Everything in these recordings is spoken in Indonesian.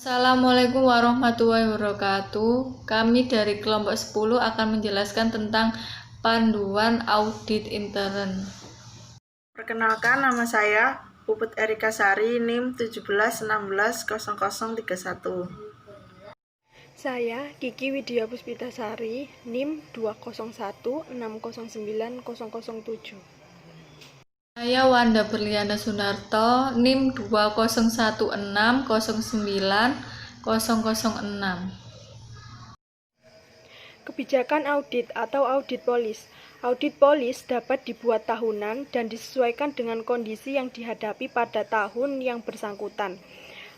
Assalamualaikum warahmatullahi wabarakatuh. Kami dari kelompok 10 akan menjelaskan tentang panduan audit intern. Perkenalkan, nama saya Puput Erika Sari, NIM 17160031. Saya Kiki Widya Puspitasari, NIM 201609007. Saya Wanda Berliana Sunarto, NIM 201609006. Kebijakan audit atau audit polis. Audit polis dapat dibuat tahunan dan disesuaikan dengan kondisi yang dihadapi pada tahun yang bersangkutan.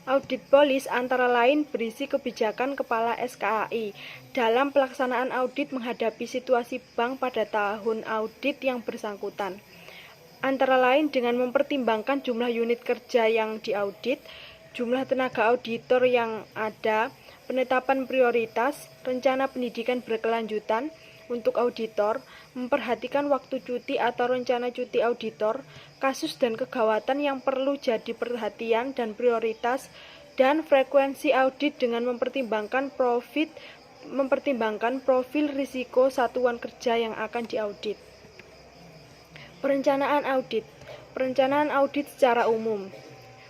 Audit polis antara lain berisi kebijakan Kepala SKAI dalam pelaksanaan audit menghadapi situasi bank pada tahun audit yang bersangkutan. Antara lain dengan mempertimbangkan jumlah unit kerja yang diaudit, jumlah tenaga auditor yang ada, penetapan prioritas, rencana pendidikan berkelanjutan untuk auditor, memperhatikan waktu cuti atau rencana cuti auditor, kasus dan kegawatan yang perlu jadi perhatian dan prioritas, dan frekuensi audit dengan mempertimbangkan profil risiko satuan kerja yang akan diaudit. Perencanaan audit. Perencanaan audit secara umum.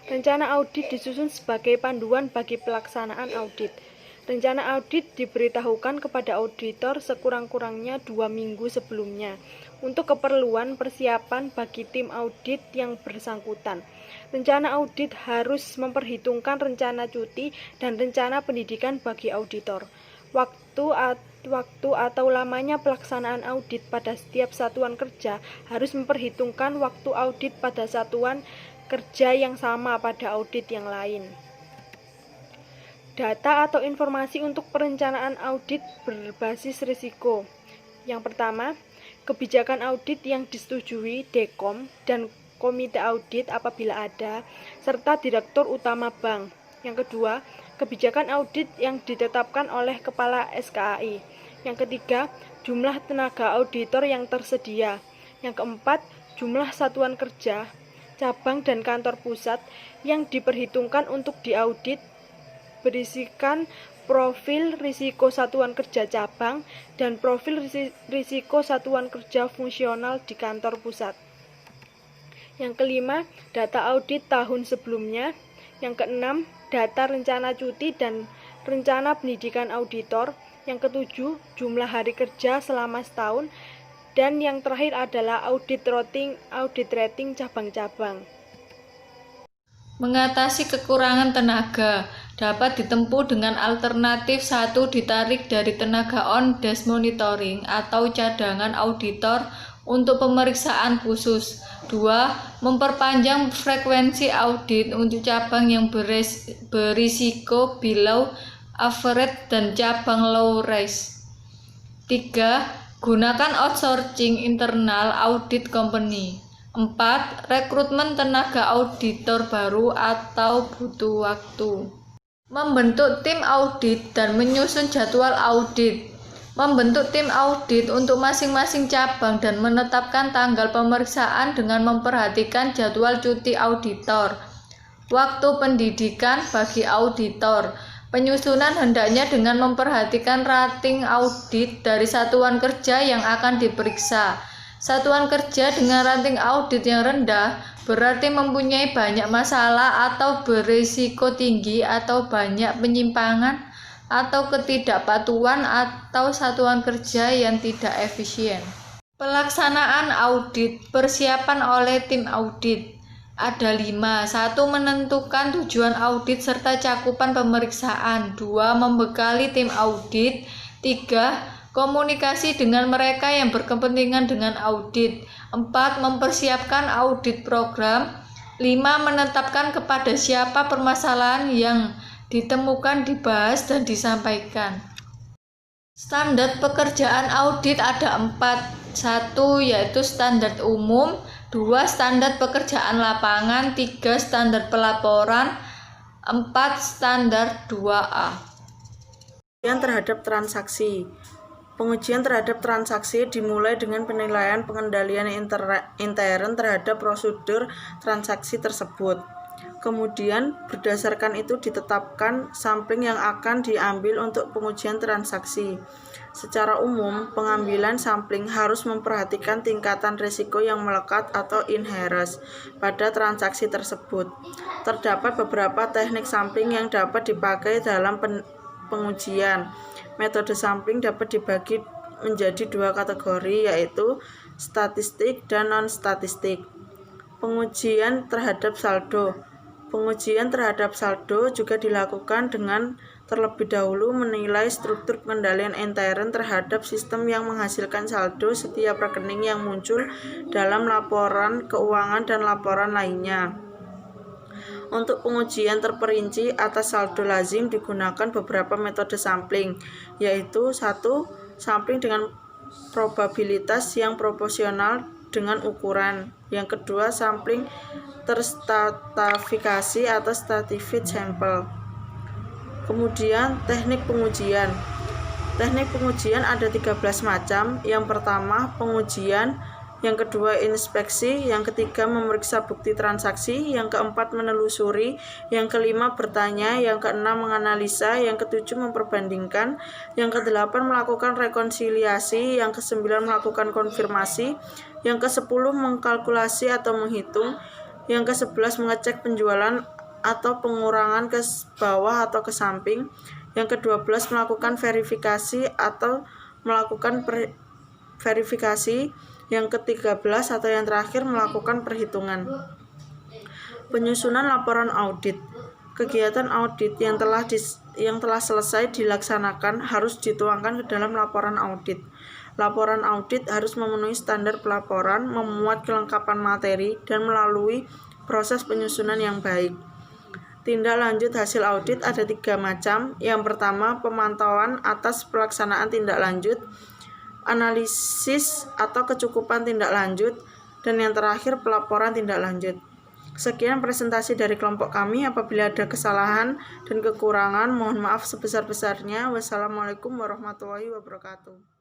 Rencana audit disusun sebagai panduan bagi pelaksanaan audit. Rencana audit diberitahukan kepada auditor sekurang-kurangnya 2 minggu sebelumnya untuk keperluan persiapan bagi tim audit yang bersangkutan. Rencana audit harus memperhitungkan rencana cuti dan rencana pendidikan bagi auditor. Waktu atau lamanya pelaksanaan audit pada setiap satuan kerja harus memperhitungkan waktu audit pada satuan kerja yang sama pada audit yang lain. Data atau informasi untuk perencanaan audit berbasis risiko. Yang pertama, kebijakan audit yang disetujui Dekom dan komite audit apabila ada, serta direktur utama bank. Yang kedua, kebijakan audit yang ditetapkan oleh Kepala SKAI. Yang ketiga, jumlah tenaga auditor yang tersedia. Yang keempat, jumlah satuan kerja, cabang dan kantor pusat yang diperhitungkan untuk diaudit berisikan profil risiko satuan kerja cabang dan profil risiko satuan kerja fungsional di kantor pusat. Yang kelima, data audit tahun sebelumnya. Yang keenam, data rencana cuti dan rencana pendidikan auditor. Yang ketujuh, jumlah hari kerja selama setahun. Dan yang terakhir adalah audit rating cabang-cabang. Mengatasi kekurangan tenaga dapat ditempuh dengan alternatif 1. Ditarik dari tenaga on-desk monitoring atau cadangan auditor untuk pemeriksaan khusus. 2. Memperpanjang frekuensi audit untuk cabang yang berisiko below average dan cabang low risk. 3. Gunakan outsourcing internal audit company. 4. Rekrutmen tenaga auditor baru atau butuh waktu. Membentuk tim audit dan menyusun jadwal audit. Membentuk tim audit untuk masing-masing cabang dan menetapkan tanggal pemeriksaan dengan memperhatikan jadwal cuti auditor. Waktu pendidikan bagi auditor. Penyusunan hendaknya dengan memperhatikan rating audit dari satuan kerja yang akan diperiksa. Satuan kerja dengan rating audit yang rendah berarti mempunyai banyak masalah atau berisiko tinggi atau banyak penyimpangan atau ketidakpatuhan atau satuan kerja yang tidak efisien. Pelaksanaan audit. Persiapan oleh tim audit. Ada 5. 1. Menentukan tujuan audit serta cakupan pemeriksaan. 2. Membekali tim audit. 3. Komunikasi dengan mereka yang berkepentingan dengan audit. 4. Mempersiapkan audit program. 5. Menetapkan kepada siapa permasalahan yang ditemukan, dibahas, dan disampaikan. Standar pekerjaan audit ada 4. 1. Yaitu standar umum. 2. Standar pekerjaan lapangan. 3. Standar pelaporan. 4. Standar 2A. Pengujian terhadap transaksi. Pengujian terhadap transaksi dimulai dengan penilaian pengendalian intern terhadap prosedur transaksi tersebut. Kemudian berdasarkan itu ditetapkan sampling yang akan diambil untuk pengujian transaksi. Secara umum, pengambilan sampling harus memperhatikan tingkatan risiko yang melekat atau inherent pada transaksi tersebut. Terdapat beberapa teknik sampling yang dapat dipakai dalam pengujian. Metode sampling dapat dibagi menjadi dua kategori, yaitu statistik dan non-statistik. Pengujian terhadap saldo. Pengujian terhadap saldo juga dilakukan dengan terlebih dahulu menilai struktur pengendalian intern terhadap sistem yang menghasilkan saldo setiap rekening yang muncul dalam laporan keuangan dan laporan lainnya. Untuk pengujian terperinci atas saldo lazim digunakan beberapa metode sampling, yaitu 1. Sampling dengan probabilitas yang proporsional dengan ukuran. Yang kedua, sampling terstratifikasi atau stratified sample. Kemudian teknik pengujian. Teknik pengujian ada 13 macam. Yang pertama, pengujian. Yang kedua, inspeksi. Yang ketiga, memeriksa bukti transaksi. Yang keempat, menelusuri. Yang kelima, bertanya. Yang keenam, menganalisa. Yang ketujuh, memperbandingkan. Yang kedelapan, melakukan rekonsiliasi. Yang kesembilan, melakukan konfirmasi. Yang kesepuluh, mengkalkulasi atau menghitung. Yang ke-11, mengecek penjualan atau pengurangan ke bawah atau ke samping. Yang ke-12, melakukan verifikasi atau melakukan verifikasi. Yang ke-13 atau yang terakhir, melakukan perhitungan. Penyusunan laporan audit. Kegiatan audit yang telah selesai dilaksanakan harus dituangkan ke dalam laporan audit. Laporan audit harus memenuhi standar pelaporan, memuat kelengkapan materi, dan melalui proses penyusunan yang baik. Tindak lanjut hasil audit ada 3 macam. Yang pertama, pemantauan atas pelaksanaan tindak lanjut, analisis atau kecukupan tindak lanjut, dan yang terakhir, pelaporan tindak lanjut. Sekian presentasi dari kelompok kami. Apabila ada kesalahan dan kekurangan, mohon maaf sebesar-besarnya. Wassalamualaikum warahmatullahi wabarakatuh.